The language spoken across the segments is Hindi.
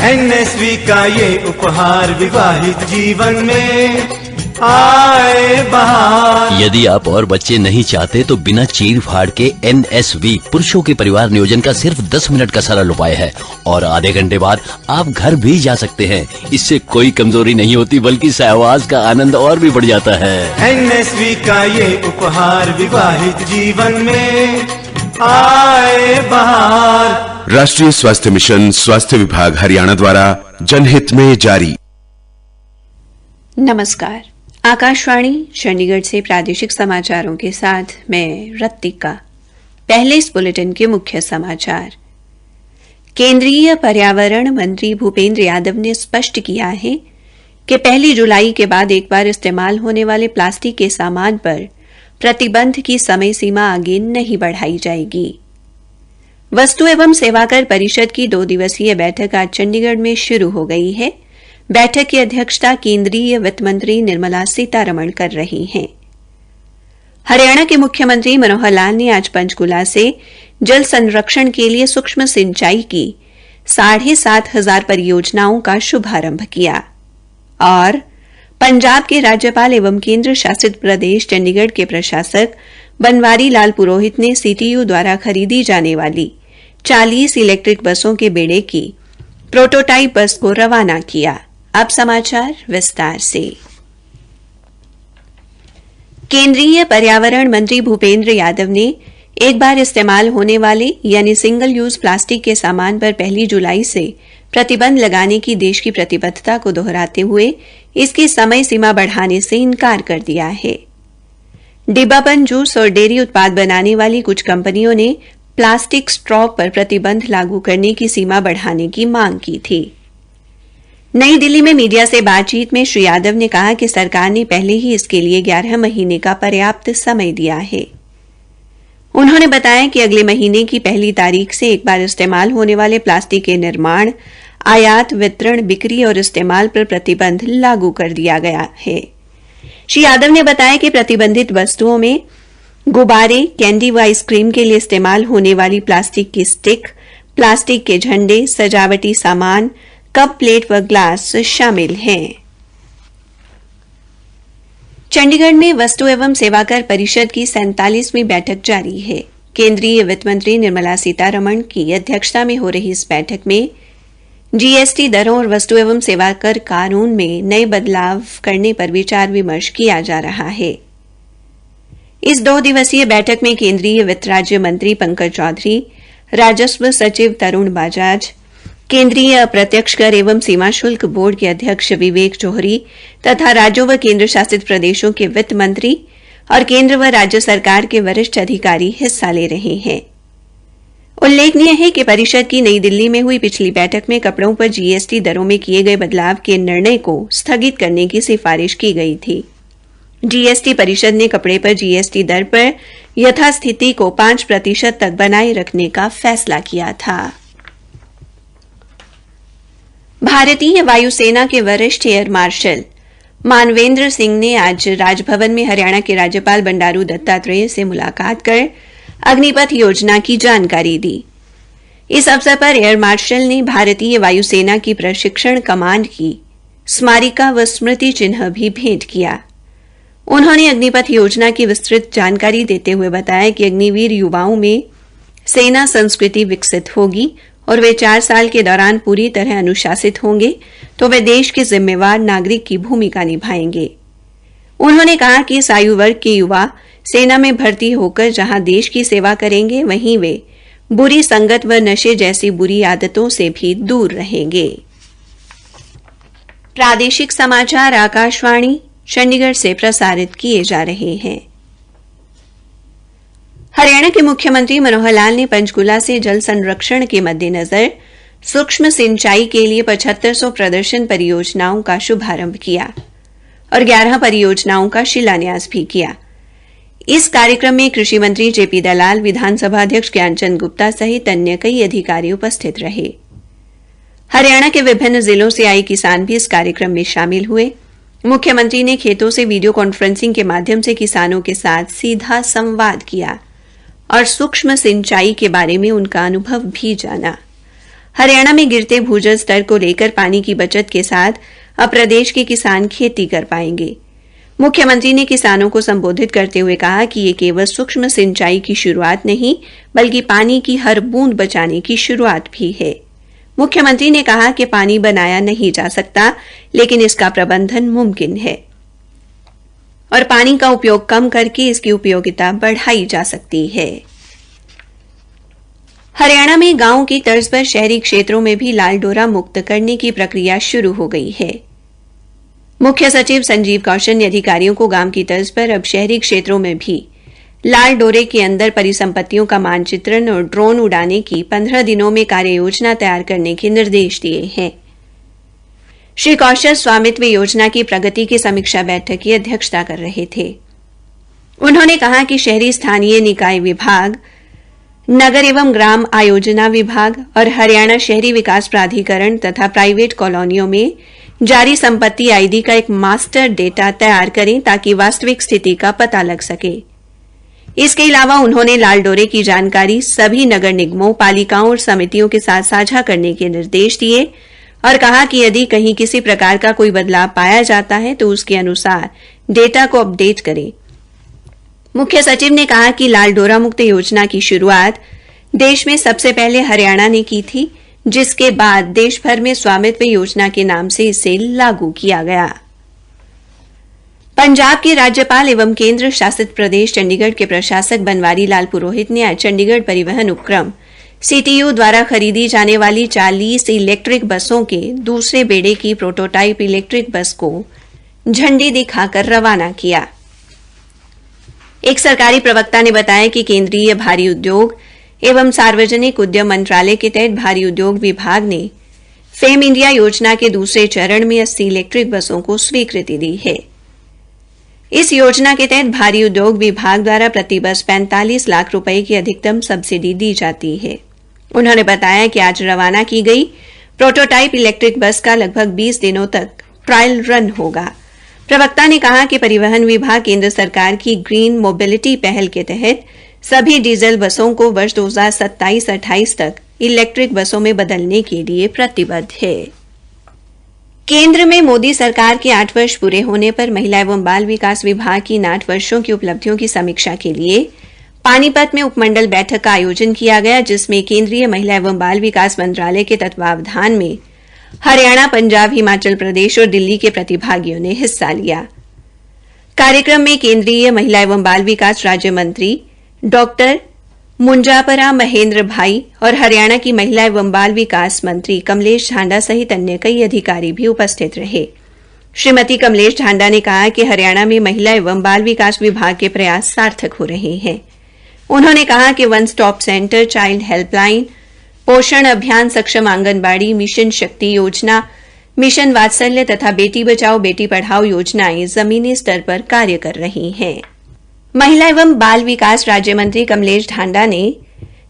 एनएसवी का ये उपहार विवाहित जीवन में आए बहार। यदि आप और बच्चे नहीं चाहते तो बिना चीर फाड़ के NSV पुरुषों के परिवार नियोजन का सिर्फ 10 मिनट का सरल उपाय है और आधे घंटे बाद आप घर भी जा सकते हैं। इससे कोई कमजोरी नहीं होती बल्कि सहवास का आनंद और भी बढ़ जाता है। एनएसवी का ये उपहार विवाहित जीवन में आए बहार। राष्ट्रीय स्वास्थ्य मिशन, स्वास्थ्य विभाग हरियाणा द्वारा जनहित में जारी। नमस्कार, आकाशवाणी चंडीगढ़ से प्रादेशिक समाचारों के साथ मैं रत्तिका। पहले इस बुलेटिन के मुख्य समाचार। केंद्रीय पर्यावरण मंत्री भूपेंद्र यादव ने स्पष्ट किया है कि 1 जुलाई के बाद एक बार इस्तेमाल होने वाले प्लास्टिक के सामान पर प्रतिबंध की समय सीमा आगे नहीं बढ़ाई जाएगी। वस्तु एवं सेवाकर परिषद की 2 दिवसीय बैठक आज चंडीगढ़ में शुरू हो गई है। बैठक की अध्यक्षता केंद्रीय वित्त मंत्री निर्मला सीतारमण कर रही हैं। हरियाणा के मुख्यमंत्री मनोहर लाल ने आज पंचकुला से जल संरक्षण के लिए सूक्ष्म सिंचाई की 7,500 परियोजनाओं का शुभारंभ किया और पंजाब के राज्यपाल एवं केंद्र शासित प्रदेश चंडीगढ़ के प्रशासक बनवारी लाल पुरोहित ने सीटीयू द्वारा खरीदी जाने वाली 40 इलेक्ट्रिक बसों के बेड़े की प्रोटोटाइप बस को रवाना किया। अब समाचार विस्तार से। केंद्रीय पर्यावरण मंत्री भूपेंद्र यादव ने एक बार इस्तेमाल होने वाले यानी सिंगल यूज प्लास्टिक के सामान पर 1 जुलाई से प्रतिबंध लगाने की देश की प्रतिबद्धता को दोहराते हुए इसकी समय सीमा बढ़ाने से इनकार कर दिया है। डिब्बाबंद जूस और डेयरी उत्पाद बनाने वाली कुछ कंपनियों ने प्लास्टिक स्ट्रॉ पर प्रतिबंध लागू करने की सीमा बढ़ाने की मांग की थी। नई दिल्ली में मीडिया से बातचीत में श्री यादव ने कहा कि सरकार ने पहले ही इसके लिए 11 महीने का पर्याप्त समय दिया है। उन्होंने बताया कि अगले महीने की 1 तारीख से एक बार इस्तेमाल होने वाले प्लास्टिक के निर्माण, आयात, वितरण, बिक्री और इस्तेमाल पर प्रतिबंध लागू कर दिया गया है। श्री यादव ने बताया कि प्रतिबंधित वस्तुओं में गुब्बारे, कैंडी व आइसक्रीम के लिए इस्तेमाल होने वाली प्लास्टिक की स्टिक, प्लास्टिक के झंडे, सजावटी सामान, कप, प्लेट व ग्लास शामिल हैं। चंडीगढ़ में वस्तु एवं सेवाकर परिषद की 47वीं बैठक जारी है। केंद्रीय वित्त मंत्री निर्मला सीतारमण की अध्यक्षता में हो रही इस बैठक में जीएसटी दरों और वस्तु एवं सेवाकर कानून में नए बदलाव करने पर विचार विमर्श किया जा रहा है। इस 2 दिवसीय बैठक में केंद्रीय वित्त राज्य मंत्री पंकज चौधरी, राजस्व सचिव तरुण बजाज, केंद्रीय अप्रत्यक्ष कर एवं सीमा शुल्क बोर्ड के अध्यक्ष विवेक जोहरी तथा राज्यों व केंद्र शासित प्रदेशों के वित्त मंत्री और केंद्र व राज्य सरकार के वरिष्ठ अधिकारी हिस्सा ले रहे हैं। उल्लेखनीय है कि परिषद की नई दिल्ली में हुई पिछली बैठक में कपड़ों पर जीएसटी दरों में किए गए बदलाव के निर्णय को स्थगित करने की सिफारिश की गई थी। जीएसटी परिषद ने कपड़े पर जीएसटी दर पर यथास्थिति को 5% तक बनाए रखने का फैसला किया था। भारतीय वायुसेना के वरिष्ठ एयर मार्शल मानवेंद्र सिंह ने आज राजभवन में हरियाणा के राज्यपाल बंडारू दत्तात्रेय से मुलाकात कर अग्निपथ योजना की जानकारी दी। इस अवसर पर एयर मार्शल ने भारतीय वायुसेना की प्रशिक्षण कमांड की स्मारिका व स्मृति चिन्ह भी भेंट किया। उन्होंने अग्निपथ योजना की विस्तृत जानकारी देते हुए बताया कि अग्निवीर युवाओं में सेना संस्कृति विकसित होगी और वे 4 साल के दौरान पूरी तरह अनुशासित होंगे तो वे देश के जिम्मेवार नागरिक की भूमिका निभाएंगे। उन्होंने कहा कि इस आयु वर्ग के युवा सेना में भर्ती होकर जहां देश की सेवा करेंगे वहीं वे बुरी संगत व नशे जैसी बुरी आदतों से भी दूर रहेंगे। प्रादेशिक समाचार आकाशवाणी चंडीगढ़ से प्रसारित किए जा रहे हैं। हरियाणा के मुख्यमंत्री मनोहर लाल ने पंचकुला से जल संरक्षण के मद्देनजर सूक्ष्म सिंचाई के लिए 7500 प्रदर्शन परियोजनाओं का शुभारंभ किया और 11 परियोजनाओं का शिलान्यास भी किया। इस कार्यक्रम में कृषि मंत्री जेपी दलाल, विधानसभा अध्यक्ष ज्ञानचंद गुप्ता सहित अन्य कई अधिकारी उपस्थित रहे। हरियाणा के विभिन्न जिलों से आए किसान भी इस कार्यक्रम में शामिल हुए। मुख्यमंत्री ने खेतों से वीडियो कॉन्फ्रेंसिंग के माध्यम से किसानों के साथ सीधा संवाद किया और सूक्ष्म सिंचाई के बारे में उनका अनुभव भी जाना। हरियाणा में गिरते भूजल स्तर को लेकर पानी की बचत के साथ अब प्रदेश के किसान खेती कर पाएंगे। मुख्यमंत्री ने किसानों को संबोधित करते हुए कहा कि ये केवल सूक्ष्म सिंचाई की शुरुआत नहीं बल्कि पानी की हर बूंद बचाने की शुरुआत भी है। मुख्यमंत्री ने कहा कि पानी बनाया नहीं जा सकता लेकिन इसका प्रबंधन मुमकिन है और पानी का उपयोग कम करके इसकी उपयोगिता बढ़ाई जा सकती है। हरियाणा में गांव की तर्ज पर शहरी क्षेत्रों में भी लाल डोरा मुक्त करने की प्रक्रिया शुरू हो गई है। मुख्य सचिव संजीव कौशल ने अधिकारियों को गांव की तर्ज पर अब शहरी क्षेत्रों में भी लाल डोरे के अंदर परिसंपत्तियों का मानचित्रण और ड्रोन उड़ाने की 15 दिनों में कार्य योजना तैयार करने के निर्देश दिए हैं। श्री कौशल स्वामित्व योजना की प्रगति की समीक्षा बैठक की अध्यक्षता कर रहे थे। उन्होंने कहा कि शहरी स्थानीय निकाय विभाग, नगर एवं ग्राम आयोजना विभाग और हरियाणा शहरी विकास प्राधिकरण तथा प्राइवेट कॉलोनियों में जारी संपत्ति आईडी का एक मास्टर डेटा तैयार करें ताकि वास्तविक स्थिति का पता लग सके। इसके अलावा उन्होंने लाल डोरे की जानकारी सभी नगर निगमों, पालिकाओं और समितियों के साथ साझा करने के निर्देश दिए और कहा कि यदि कहीं किसी प्रकार का कोई बदलाव पाया जाता है तो उसके अनुसार डेटा को अपडेट करें। मुख्य सचिव ने कहा कि लाल डोरा मुक्त योजना की शुरुआत देश में सबसे पहले हरियाणा ने की थी, जिसके बाद देश भर में स्वामित्व योजना के नाम से इसे लागू किया गया। पंजाब के राज्यपाल एवं केंद्र शासित प्रदेश चंडीगढ़ के प्रशासक बनवारी लाल पुरोहित ने आज चंडीगढ़ परिवहन उपक्रम सीटीयू द्वारा खरीदी जाने वाली 40 इलेक्ट्रिक बसों के दूसरे बेड़े की प्रोटोटाइप इलेक्ट्रिक बस को झंडी दिखाकर रवाना किया। एक सरकारी प्रवक्ता ने बताया कि केंद्रीय भारी उद्योग एवं सार्वजनिक उद्यम मंत्रालय के तहत भारी उद्योग विभाग ने फेम इंडिया योजना के दूसरे चरण में 80 इलेक्ट्रिक बसों को स्वीकृति दी है। इस योजना के तहत भारी उद्योग विभाग द्वारा प्रति बस 45 लाख रुपए की अधिकतम सब्सिडी दी जाती है। उन्होंने बताया कि आज रवाना की गई प्रोटोटाइप इलेक्ट्रिक बस का लगभग 20 दिनों तक ट्रायल रन होगा। प्रवक्ता ने कहा कि परिवहन विभाग केंद्र सरकार की ग्रीन मोबिलिटी पहल के तहत सभी डीजल बसों को वर्ष 2027-28 तक इलेक्ट्रिक बसों में बदलने के लिए प्रतिबद्ध है। केंद्र में मोदी सरकार के 8 वर्ष पूरे होने पर महिला एवं बाल विकास विभाग की इन 8 वर्षों की उपलब्धियों की समीक्षा के लिए पानीपत में उपमंडल बैठक का आयोजन किया गया, जिसमें केंद्रीय महिला एवं बाल विकास मंत्रालय के तत्वावधान में हरियाणा, पंजाब, हिमाचल प्रदेश और दिल्ली के प्रतिभागियों ने हिस्सा लिया। कार्यक्रम में केंद्रीय महिला एवं बाल विकास राज्य मंत्री डॉक्टर मुंजापरा महेंद्र भाई और हरियाणा की महिला एवं बाल विकास मंत्री कमलेश ढांडा सहित अन्य कई अधिकारी भी उपस्थित रहे। श्रीमती कमलेश ढांडा ने कहा कि हरियाणा में महिला एवं बाल विकास विभाग के प्रयास सार्थक हो रहे हैं। उन्होंने कहा कि one stop centre, child helpline, पोषण अभियान, सक्षम आंगनबाड़ी, मिशन शक्ति योजना, मिशन वात्सल्य तथा बेटी बचाओ बेटी पढ़ाओ योजनाएं जमीनी स्तर पर कार्य कर रही हैं। महिला एवं बाल विकास राज्य मंत्री कमलेश ढांडा ने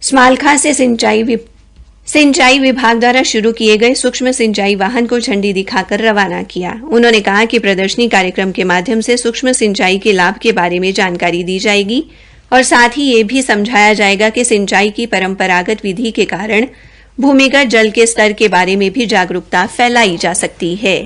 स्मालखा से सिंचाई विभाग द्वारा शुरू किए गए सूक्ष्म सिंचाई वाहन को झंडी दिखाकर रवाना किया। उन्होंने कहा कि प्रदर्शनी कार्यक्रम के माध्यम से सूक्ष्म सिंचाई के लाभ के बारे में जानकारी दी जाएगी और साथ ही ये भी समझाया जाएगा कि सिंचाई की परंपरागत विधि के कारण भूमिगत जल के स्तर के बारे में भी जागरूकता फैलाई जा सकती है।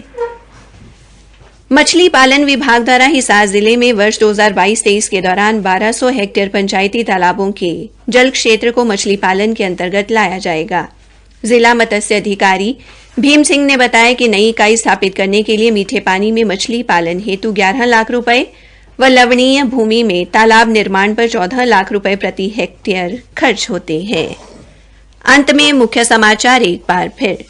मछली पालन विभाग द्वारा हिसार जिले में वर्ष 2022-23 के दौरान 1200 हेक्टेयर पंचायती तालाबों के जल क्षेत्र को मछली पालन के अंतर्गत लाया जाएगा। जिला मत्स्य अधिकारी भीम सिंह ने बताया कि नई इकाई स्थापित करने के लिए मीठे पानी में मछली पालन हेतु 11 लाख रुपए व लवणीय भूमि में तालाब निर्माण पर 14 लाख रुपए प्रति हेक्टेयर खर्च होते हैं। अंत में मुख्य समाचार एक बार फिर।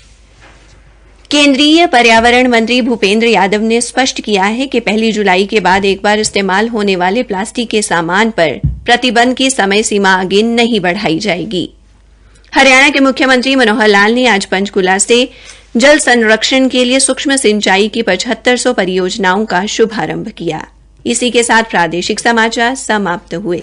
केंद्रीय पर्यावरण मंत्री भूपेंद्र यादव ने स्पष्ट किया है कि 1 जुलाई के बाद एक बार इस्तेमाल होने वाले प्लास्टिक के सामान पर प्रतिबंध की समय सीमा आगे नहीं बढ़ाई जाएगी। हरियाणा के मुख्यमंत्री मनोहर लाल ने आज पंचकुला से जल संरक्षण के लिए सूक्ष्म सिंचाई की 7500 परियोजनाओं का शुभारंभ किया। इसी के साथ प्रादेशिक समाचार समाप्त हुए।